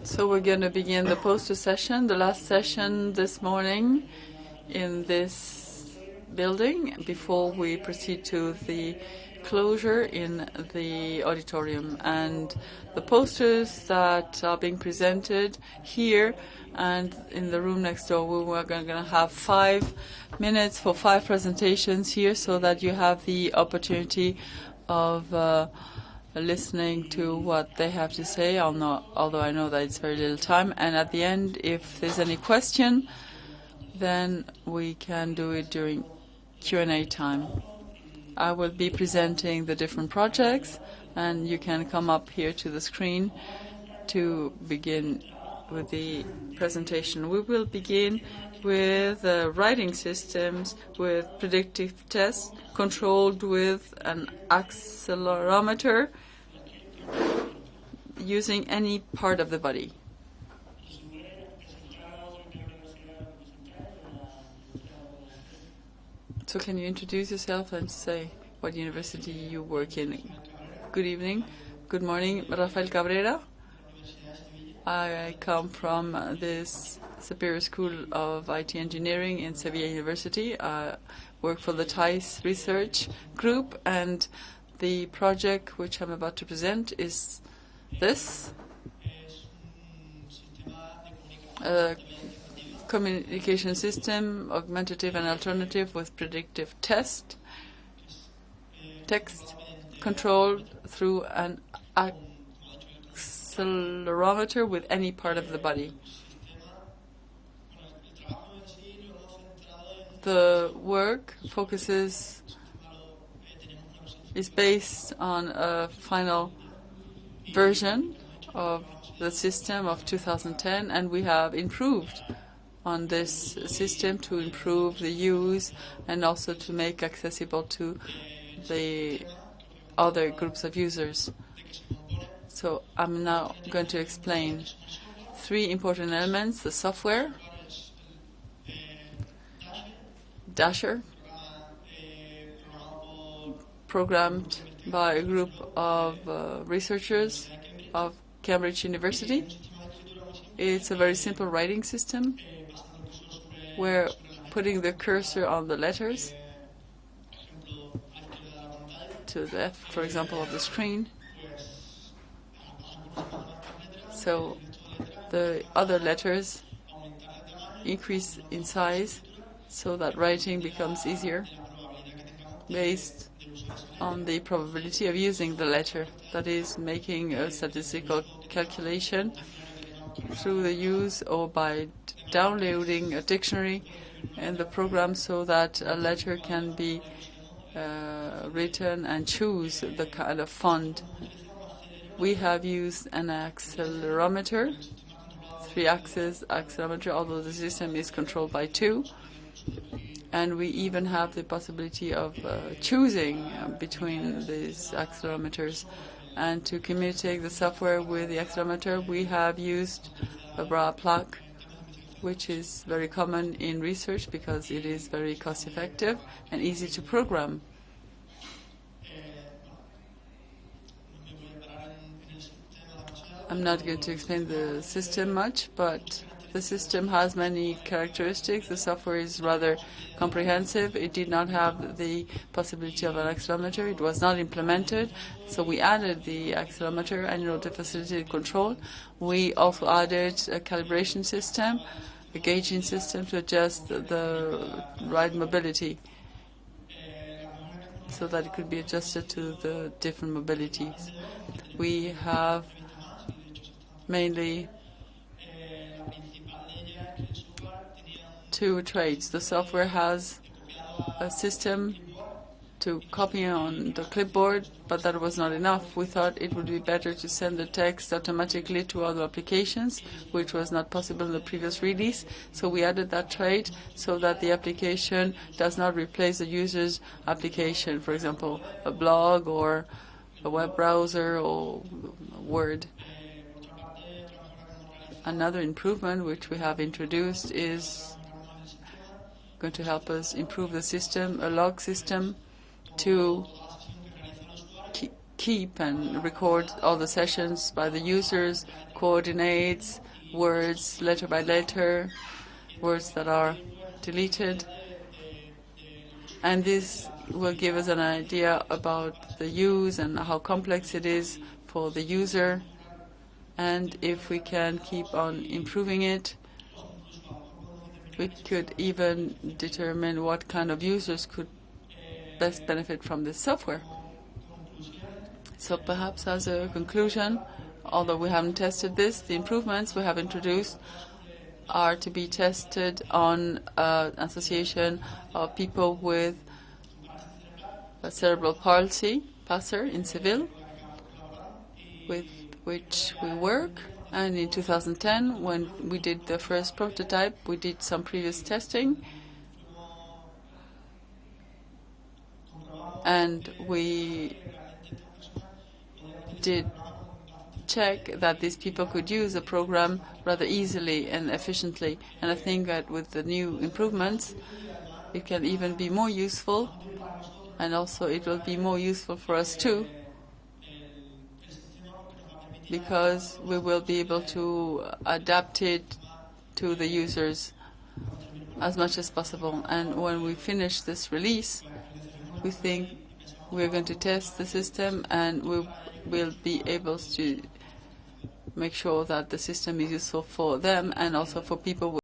So we're going to begin the poster session, the last session this morning in this building before we proceed to the closure in the auditorium. And the posters that are being presented here and in the room next door, we're going to have 5 minutes for 5 presentations here so that you have the opportunity of listening to what they have to say, although I know that it's very little time. And at the end, if there's any question, then we can do it during Q&A time. I will be presenting the different projects, and you can come up here to the screen to begin with the presentation. We will begin with writing systems with predictive tests controlled with an accelerometer using any part of the body. So can you introduce yourself and say what university you work in? Good evening. Good morning. Rafael Cabrera. I come from this Superior School of IT Engineering in Sevilla University. I work for the TICE research group, and the project which I'm about to present is this. A communication system, augmentative and alternative with predictive text controlled through an accelerometer with any part of the body. The work is based on a final version of the system of 2010, and we have improved on this system to improve the use and also to make accessible to the other groups of users. So I'm now going to explain 3 important elements: the software, Dasher, programmed by a group of researchers of Cambridge University. It's a very simple writing system. We're putting the cursor on the letters to the left, for example, of the screen. So the other letters increase in size so that writing becomes easier based on the probability of using the letter, that is, making a statistical calculation through the use or by downloading a dictionary in the program so that a letter can be written and choose the kind of font. We have used an accelerometer, 3-axis accelerometer, although the system is controlled by 2. And we even have the possibility of choosing between these accelerometers. And to communicate the software with the accelerometer, we have used a bras plaque, which is very common in research because it is very cost-effective and easy to program. I'm not going to explain the system much, but the system has many characteristics. The software is rather comprehensive. It did not have the possibility of an accelerometer. It was not implemented. So we added the accelerometer, and in order to facilitate control, we also added a calibration system, a gauging system to adjust the ride mobility so that it could be adjusted to the different mobilities. We have mainly 2 traits. The software has a system to copy on the clipboard, but that was not enough. We thought it would be better to send the text automatically to other applications, which was not possible in the previous release. So we added that trait so that the application does not replace the user's application, for example, a blog or a web browser or Word. Another improvement which we have introduced is going to help us improve the system, a log system to keep and record all the sessions by the users, coordinates words letter by letter, words that are deleted. And this will give us an idea about the use and how complex it is for the user. And if we can keep on improving it, we could even determine what kind of users could best benefit from this software. So perhaps as a conclusion, although we haven't tested this, the improvements we have introduced are to be tested on an association of people with a cerebral palsy, PASER, in Seville, with which we work. And in 2010, when we did the first prototype, we did some previous testing. And we did check that these people could use the program rather easily and efficiently. And I think that with the new improvements, it can even be more useful. And also it will be more useful for us too, because we will be able to adapt it to the users as much as possible. And when we finish this release, we think we're going to test the system, and we will be able to make sure that the system is useful for them and also for people